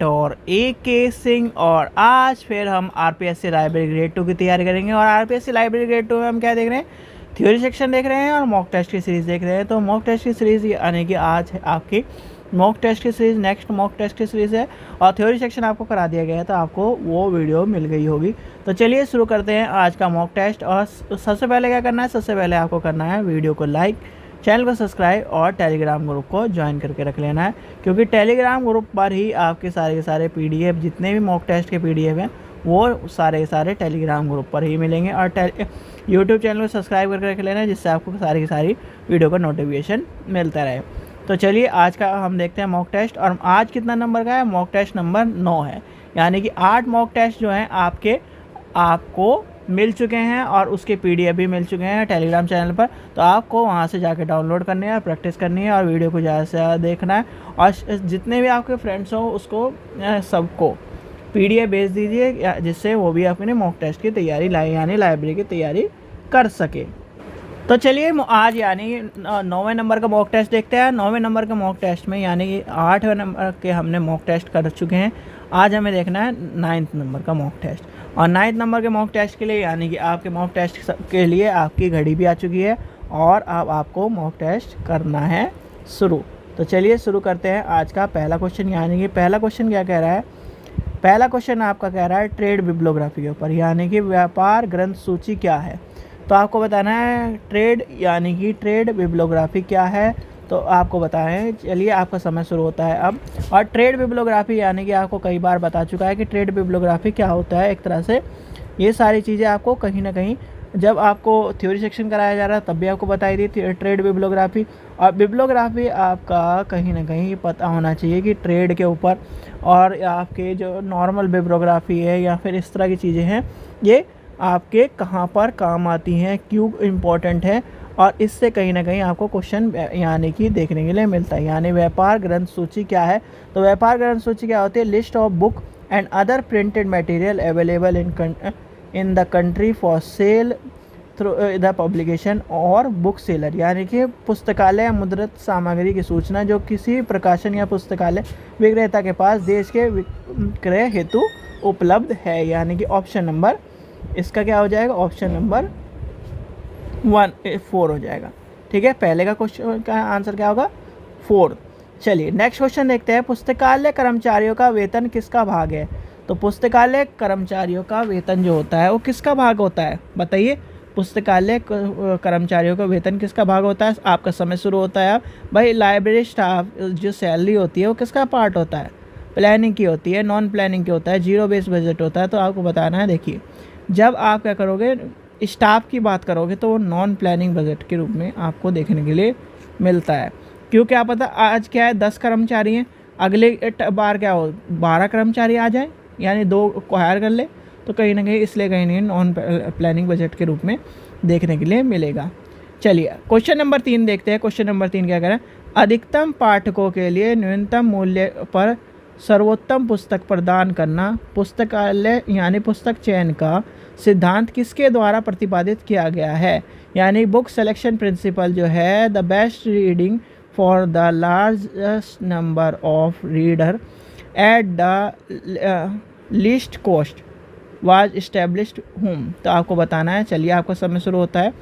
Mentor AK Singh और आज फिर हम RPSC लाइब्रेरी ग्रेड 2 की तैयारी करेंगे। और RPSC लाइब्रेरी ग्रेड 2 में हम क्या देख रहे हैं, थ्योरी सेक्शन देख रहे हैं और मॉक टेस्ट की सीरीज़ देख रहे हैं। तो मॉक टेस्ट की सीरीज़ यानी कि आज है आपकी मॉक टेस्ट की सीरीज़, नेक्स्ट मॉक टेस्ट की सीरीज़ है और थ्योरी सेक्शन आपको करा दिया गया है, तो आपको वो वीडियो मिल गई होगी। तो चलिए शुरू करते हैं आज का मॉक टेस्ट। और सबसे पहले क्या करना है, सबसे पहले आपको करना है वीडियो को लाइक, चैनल को सब्सक्राइब और टेलीग्राम ग्रुप को ज्वाइन करके रख लेना है, क्योंकि टेलीग्राम ग्रुप पर ही आपके सारे के सारे PDF जितने भी मॉक टेस्ट के PDF हैं वो सारे के सारे टेलीग्राम ग्रुप पर ही मिलेंगे। और यूट्यूब चैनल को सब्सक्राइब करके रख लेना है, जिससे आपको सारी की सारी वीडियो का नोटिफिकेशन मिलता रहे। तो चलिए आज का हम देखते हैं मॉक टेस्ट। और आज कितना नंबर का है, मॉक टेस्ट नंबर 9 है, यानी कि 8 मॉक टेस्ट जो हैं आपको मिल चुके हैं और उसके PDF भी मिल चुके हैं टेलीग्राम चैनल पर। तो आपको वहां से जाके डाउनलोड करनी है, प्रैक्टिस करनी है और वीडियो को ज़्यादा से ज़्यादा देखना है। और जितने भी आपके फ्रेंड्स हों उसको सबको PDF भेज दीजिए, जिससे वो भी अपने मॉक टेस्ट की तैयारी यानी लाइब्रेरी की तैयारी कर सके। तो चलिए आज यानी 9वें नंबर का मॉक टेस्ट देखते हैं। 9वें नंबर के मॉक टेस्ट में यानी कि 8वें नंबर के हमने मॉक टेस्ट कर चुके हैं, आज हमें देखना है 9th नंबर का मॉक टेस्ट। और 9th नंबर के मॉक टेस्ट के लिए यानी कि आपके मॉक टेस्ट के लिए आपकी घड़ी भी आ चुकी है और अब आपको मॉक टेस्ट करना है शुरू। तो चलिए शुरू करते हैं आज का पहला क्वेश्चन। यानी कि पहला क्वेश्चन क्या कह रहा है, पहला क्वेश्चन आपका कह रहा है ट्रेड बिब्लियोग्राफी के ऊपर, यानी कि व्यापार ग्रंथ सूची क्या है। तो आपको बताना है ट्रेड यानी कि ट्रेड बिब्लियोग्राफी क्या है, तो आपको बताएं। चलिए आपका समय शुरू होता है अब। और ट्रेड बिब्लियोग्राफी यानी कि आपको कई बार बता चुका है कि ट्रेड बिब्लियोग्राफी क्या होता है। एक तरह से ये सारी चीज़ें आपको कहीं ना कहीं जब आपको थ्योरी सेक्शन कराया जा रहा है तब भी आपको बताई दी ट्रेड बिब्लियोग्राफी। और बिब्लियोग्राफी आपका कहीं ना कहीं पता होना चाहिए कि ट्रेड के ऊपर और आपके जो नॉर्मल बिब्लियोग्राफी है या फिर इस तरह की चीज़ें हैं, ये आपके कहाँ पर काम आती हैं, क्यों इम्पोर्टेंट है, और इससे कहीं ना कहीं आपको क्वेश्चन यानी कि देखने के लिए मिलता है। यानी व्यापार ग्रंथ सूची क्या है, तो व्यापार ग्रंथ सूची क्या होती है, list of book and other printed material available in the country for sale through the publication और बुक सेलर, यानी कि पुस्तकालय मुद्रित सामग्री की सूचना जो किसी प्रकाशन या पुस्तकालय विक्रेता के पास देश के विक्रय हेतु उपलब्ध है। यानी कि ऑप्शन नंबर इसका क्या हो जाएगा, ऑप्शन नंबर 4 हो जाएगा। ठीक है, पहले का क्वेश्चन का आंसर क्या होगा, 4। चलिए नेक्स्ट क्वेश्चन देखते हैं, पुस्तकालय कर्मचारियों का वेतन किसका भाग है। तो पुस्तकालय कर्मचारियों का वेतन जो होता है वो किसका भाग होता है, बताइए। पुस्तकालय कर्मचारियों का वेतन किसका भाग होता है। आपका समय शुरू होता है अब। भाई लाइब्रेरी स्टाफ जो सैलरी होती है वो किसका पार्ट होता है, प्लानिंग की होती है, नॉन प्लानिंग की होता है, जीरो बेस बजट होता है। तो आपको बताना है, देखिए जब आप क्या करोगे, स्टाफ की बात करोगे तो वो नॉन प्लानिंग बजट के रूप में आपको देखने के लिए मिलता है। क्यों, क्या पता आज क्या है 10 कर्मचारी हैं, अगले बार क्या हो 12 कर्मचारी आ जाए, यानी 2 को हायर कर ले, तो कहीं ना कहीं इसलिए कहीं नहीं नॉन प्लानिंग बजट के रूप में देखने के लिए मिलेगा। चलिए क्वेश्चन नंबर 3 देखते हैं। क्वेश्चन नंबर 3 क्या कह रहा है, अधिकतम पाठकों के लिए न्यूनतम मूल्य पर सर्वोत्तम पुस्तक प्रदान करना, पुस्तकालय यानी पुस्तक चयन का सिद्धांत किसके द्वारा प्रतिपादित किया गया है। यानी बुक सिलेक्शन प्रिंसिपल जो है, the best reading for the largest number of reader at the least cost was established home. तो आपको बताना है। चलिए आपका समय शुरू होता है,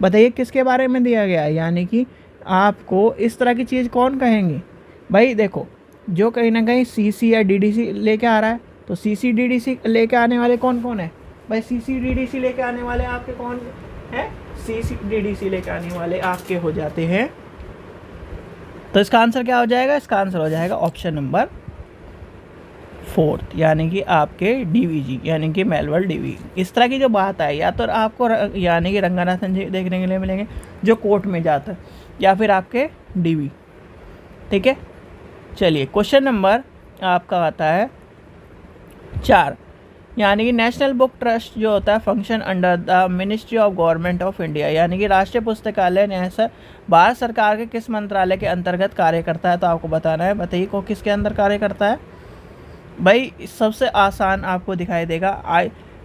बताइए किसके बारे में दिया गया है। यानी कि आपको इस तरह की चीज़ कौन कहेंगे, भाई देखो जो कहीं ना कहीं CC या DDC लेके आ रहा है, तो CC DDC लेके आने वाले कौन कौन है भाई, CC DDC लेके आने वाले आपके कौन हैं, CC DDC लेके आने वाले आपके हो जाते हैं। तो इसका आंसर क्या हो जाएगा, इसका आंसर हो जाएगा ऑप्शन नंबर 4, यानी कि आपके DVG यानी कि मेलवल DV। इस तरह की जो बात है, या तो आपको यानी कि रंगनाथन जी देखने के लिए मिलेंगे जो कोर्ट में जाता है, या फिर आपके DV। ठीक है, चलिए क्वेश्चन नंबर आपका आता है 4, यानी कि नेशनल बुक ट्रस्ट जो होता है function under the ministry of government of India, यानी कि राष्ट्रीय पुस्तकालय भारत सरकार के किस मंत्रालय के अंतर्गत कार्य करता है। तो आपको बताना है, बताइए को किसके अंदर कार्य करता है। भाई सबसे आसान आपको दिखाई देगा,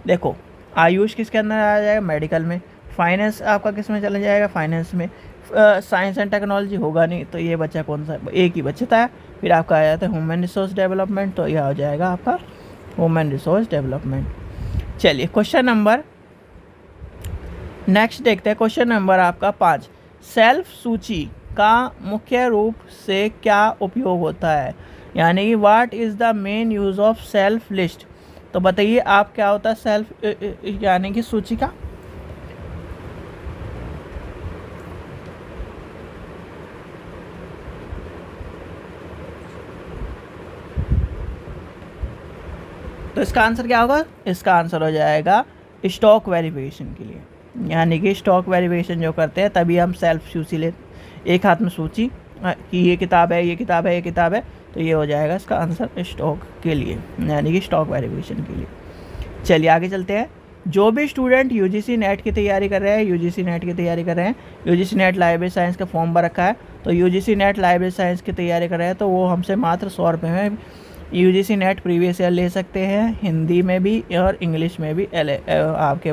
देखो आयुष किसके अंदर आ जाएगा, मेडिकल में। फाइनेंस आपका किस में चला जाएगा, फाइनेंस में। साइंस एंड टेक्नोलॉजी होगा नहीं, तो ये बच्चा कौन सा, एक ही बचता है। फिर आपका आ जाता है ह्यूमन रिसोर्स डेवलपमेंट, तो यह हो जाएगा आपका ह्यूमन रिसोर्स डेवलपमेंट। चलिए क्वेश्चन नंबर नेक्स्ट देखते हैं। क्वेश्चन नंबर आपका 5, सेल्फ सूची का मुख्य रूप से क्या उपयोग होता है, यानी कि what is the main use of self list. तो बताइए आप क्या होता है सेल्फ यानी कि सूची का। तो इसका आंसर क्या होगा, इसका आंसर हो जाएगा स्टॉक वेरिफिकेशन के लिए, यानी कि स्टॉक वेरिफिकेशन जो करते हैं तभी हम सेल्फ सूची ले, एक हाथ में सूची कि ये किताब है, ये किताब है, ये किताब है, तो ये हो जाएगा इसका आंसर स्टॉक के लिए, यानी कि स्टॉक वेरिफिकेशन के लिए। चलिए आगे चलते हैं। जो भी स्टूडेंट यूजीसी नेट की तैयारी कर रहे हैं, यूजीसी नेट की तैयारी कर रहे हैं, यूजीसी नेट लाइब्रेरी साइंस का फॉर्म भर रखा है, तो यूजीसी नेट लाइब्रेरी साइंस की तैयारी कर रहे हैं, तो वो हमसे मात्र 100 रुपये में यूजीसी नेट प्रीवियस ईयर ले सकते हैं, हिंदी में भी और इंग्लिश में भी आपके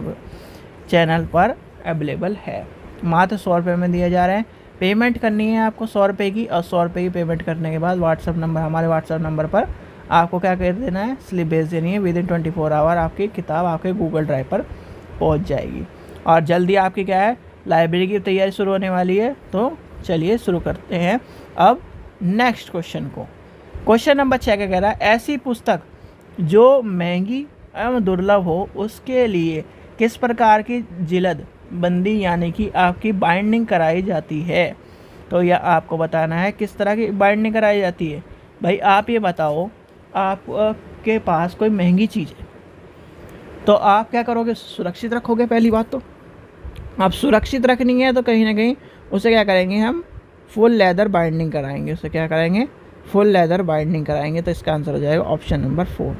चैनल पर अवेलेबल है। मात्र 100 रुपये में दिए जा रहे हैं। पेमेंट करनी है आपको 100 रुपये की, और 100 रुपये की पेमेंट करने के बाद व्हाट्सअप नंबर, हमारे व्हाट्सअप नंबर पर आपको क्या कर देना है, स्लिप भेज देनी है। विदिन 24 आवर आपकी किताब आपके गूगल ड्राइव पर पहुंच जाएगी। और जल्दी आपकी क्या है, लाइब्रेरी की तैयारी शुरू होने वाली है। तो चलिए शुरू करते हैं अब नेक्स्ट क्वेश्चन को। क्वेश्चन नंबर 6 क्या कह रहा है, ऐसी पुस्तक जो महंगी एवं दुर्लभ हो उसके लिए किस प्रकार की जिल्द बंदी यानी कि आपकी बाइंडिंग कराई जाती है। तो यह आपको बताना है किस तरह की बाइंडिंग कराई जाती है। भाई आप ये बताओ, आपके पास कोई महंगी चीज़ है तो आप क्या करोगे, सुरक्षित रखोगे। पहली बात तो आप सुरक्षित रखनी है तो कहीं ना कहीं उसे क्या करेंगे, हम फुल लेदर बाइंडिंग कराएंगे। उसे क्या कराएंगे, फुल लेदर बाइंडिंग कराएंगे। तो इसका आंसर हो जाएगा ऑप्शन नंबर 4।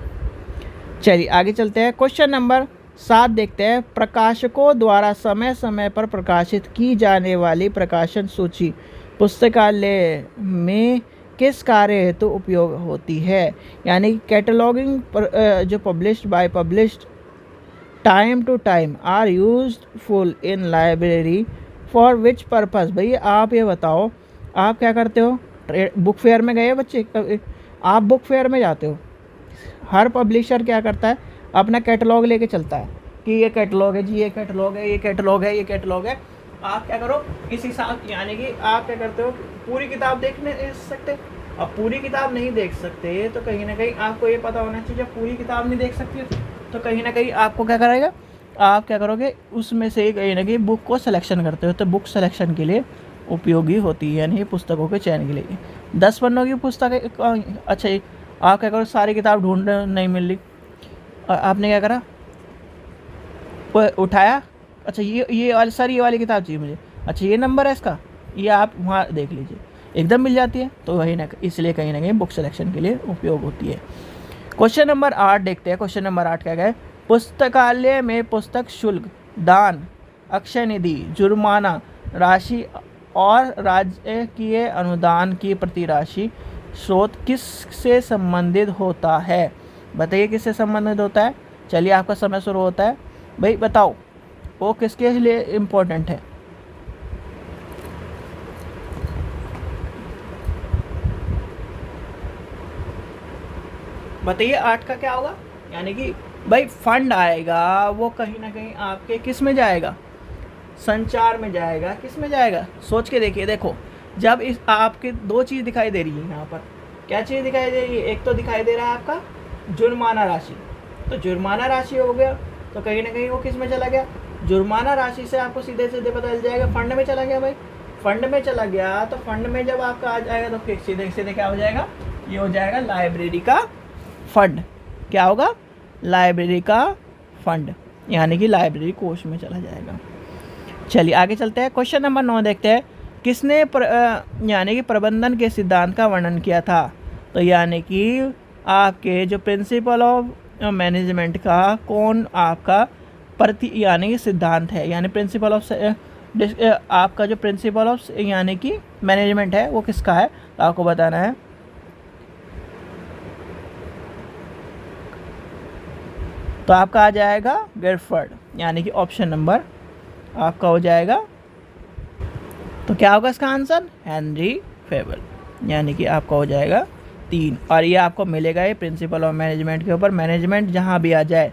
चलिए आगे चलते हैं। क्वेश्चन नंबर 7 देखते हैं। प्रकाशकों द्वारा समय समय पर प्रकाशित की जाने वाली प्रकाशन सूची पुस्तकालय में किस कार्य हेतु उपयोग होती है, यानी कैटलॉगिंग जो published time to time are useful in library for which purpose. भैया आप ये बताओ, आप क्या करते हो, बुक फेयर में गए बच्चे, आप बुक फेयर में जाते हो, हर पब्लिशर क्या करता है, अपना कैटलॉग लेके चलता है कि ये कैटलॉग है जी, ये कैटलॉग है, ये कैटलॉग है, ये कैटलॉग है। आप क्या करो इस हिसाब, यानी कि आप क्या करते हो, पूरी किताब देख नहीं सकते। अब पूरी किताब नहीं देख सकते तो कहीं ना कहीं आपको ये पता होना चाहिए, जब पूरी किताब नहीं देख सकती तो कहीं ना कहीं आपको क्या करेगा, आप क्या करोगे, उसमें से कहीं ना कहीं बुक को सिलेक्शन करते हो। तो बुक सिलेक्शन के लिए उपयोगी होती है, यानी पुस्तकों के चयन के लिए। 10 पन्नों की पुस्तक, अच्छा आप क्या करो, सारी किताब ढूंढ नहीं मिल रही, आपने क्या करा, उठाया, अच्छा ये वाली सर, ये वाली किताब चाहिए मुझे, अच्छा ये नंबर है इसका, ये आप वहाँ देख लीजिए, एकदम मिल जाती है। तो वही ना, इसलिए कहीं ना कहीं बुक सिलेक्शन के लिए उपयोग होती है। क्वेश्चन नंबर 8 देखते हैं। क्वेश्चन नंबर 8 क्या है, पुस्तकालय में पुस्तक शुल्क, दान, अक्षय निधि, जुर्माना राशि और राजकीय अनुदान की प्रतिराशि स्रोत किस से संबंधित होता है। बताइए किससे संबंधित होता है। चलिए आपका समय शुरू होता है। भाई बताओ वो किसके लिए इम्पोर्टेंट है। बताइए 8 का क्या होगा, यानी कि भाई फंड आएगा, वो कहीं ना कहीं आपके किस में जाएगा, संचार में जाएगा, किस में जाएगा, सोच के देखिए। देखो जब इस आपके 2 चीज़ दिखाई दे रही है यहाँ पर, क्या चीज़ दिखाई दे रही है, एक तो दिखाई दे रहा है आपका जुर्माना राशि, तो जुर्माना राशि हो गया, तो कहीं ना कहीं वो किस में चला गया, जुर्माना राशि से आपको सीधे सीधे पता चल जाएगा फंड में चला गया। भाई फंड में चला गया, तो फंड में जब आपका आ जाएगा तो सीधे सीधे क्या हो जाएगा, ये हो जाएगा लाइब्रेरी का फंड। क्या होगा, लाइब्रेरी का फंड, यानी कि लाइब्रेरी कोष में चला जाएगा। चलिए आगे चलते हैं। क्वेश्चन नंबर 9 देखते हैं। किसने यानी कि प्रबंधन के सिद्धांत का वर्णन किया था। तो यानी कि आपके जो प्रिंसिपल ऑफ मैनेजमेंट का कौन आपका यानी कि सिद्धांत है, यानी प्रिंसिपल ऑफ आपका जो प्रिंसिपल ऑफ यानी कि मैनेजमेंट है वो किसका है, तो आपको बताना है। तो आपका आ जाएगा गिरफर्ड, यानी कि ऑप्शन नंबर आपका हो जाएगा तो क्या होगा इसका आंसर? हेनरी फेबल, यानी कि आपका हो जाएगा 3। और ये आपको मिलेगा ये प्रिंसिपल ऑफ मैनेजमेंट के ऊपर। मैनेजमेंट जहाँ भी आ जाए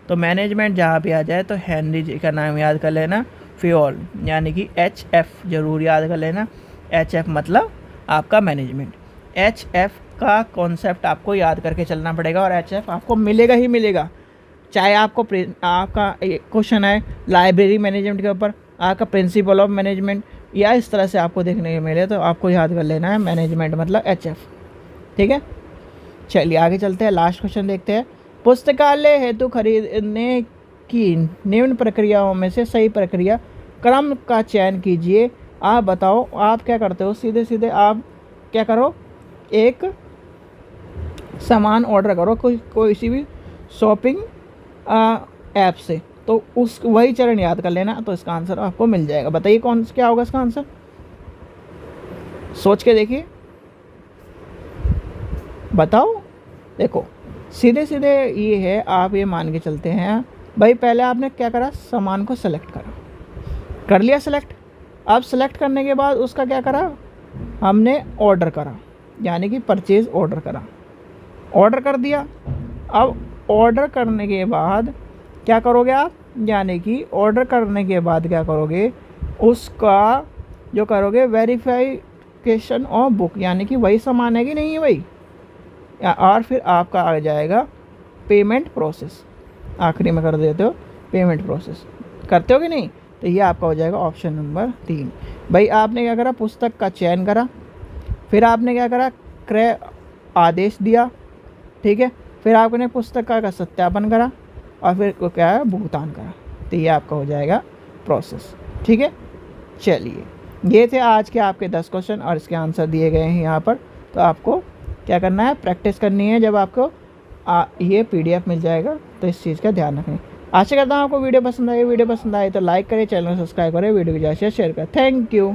तो मैनेजमेंट जहाँ भी आ जाए तो हेनरी जी का नाम याद कर लेना, फ्योल यानी कि HF ज़रूर याद कर लेना। HF मतलब आपका मैनेजमेंट। HF का कॉन्सेप्ट आपको याद करके चलना पड़ेगा और HF आपको मिलेगा ही मिलेगा, चाहे आपको आपका क्वेश्चन है लाइब्रेरी मैनेजमेंट के ऊपर, आपका प्रिंसिपल ऑफ मैनेजमेंट या इस तरह से आपको देखने को मिले, तो आपको याद कर लेना है मैनेजमेंट मतलब HF। ठीक है, चलिए आगे चलते हैं, लास्ट क्वेश्चन देखते हैं। पुस्तकालय हेतु खरीदने की निम्न प्रक्रियाओं में से सही प्रक्रिया क्रम का चयन कीजिए। आप बताओ, आप क्या करते हो? सीधे सीधे आप क्या करो, एक सामान ऑर्डर करो कोई सी भी शॉपिंग ऐप से, तो उस वही चरण याद कर लेना, तो इसका आंसर आपको मिल जाएगा। बताइए कौन क्या होगा इसका आंसर, सोच के देखिए, बताओ। देखो सीधे सीधे ये है, आप ये मान के चलते हैं भाई, पहले आपने क्या करा, सामान को सेलेक्ट करा, कर लिया सेलेक्ट। अब सेलेक्ट करने के बाद उसका क्या करा, हमने ऑर्डर करा, यानी कि परचेज़ ऑर्डर करा, ऑर्डर कर दिया। अब ऑर्डर करने के बाद क्या करोगे आप, यानी कि ऑर्डर करने के बाद क्या करोगे, उसका जो करोगे वेरिफिकेशन ऑफ बुक, यानी कि वही सामान है कि नहीं है वही, और फिर आपका आ जाएगा पेमेंट प्रोसेस, आखिरी में कर देते हो पेमेंट प्रोसेस, करते हो कि नहीं? तो ये आपका हो जाएगा ऑप्शन नंबर 3। भाई आपने क्या करा, पुस्तक का चयन करा, फिर आपने क्या करा, क्रय आदेश दिया, ठीक है, फिर आपने पुस्तक का सत्यापन करा और फिर क्या है, भुगतान करा, तो ये आपका हो जाएगा प्रोसेस। ठीक है, चलिए ये थे आज के आपके 10 क्वेश्चन और इसके आंसर दिए गए हैं यहाँ पर। तो आपको क्या करना है, प्रैक्टिस करनी है, जब आपको ये PDF मिल जाएगा तो इस चीज़ का ध्यान रखें। आशा करता हूँ आपको वीडियो पसंद आई। वीडियो पसंद आए तो लाइक करें, चैनल को सब्सक्राइब करें, वीडियो को ज़्यादा से शेयर करें। Thank you.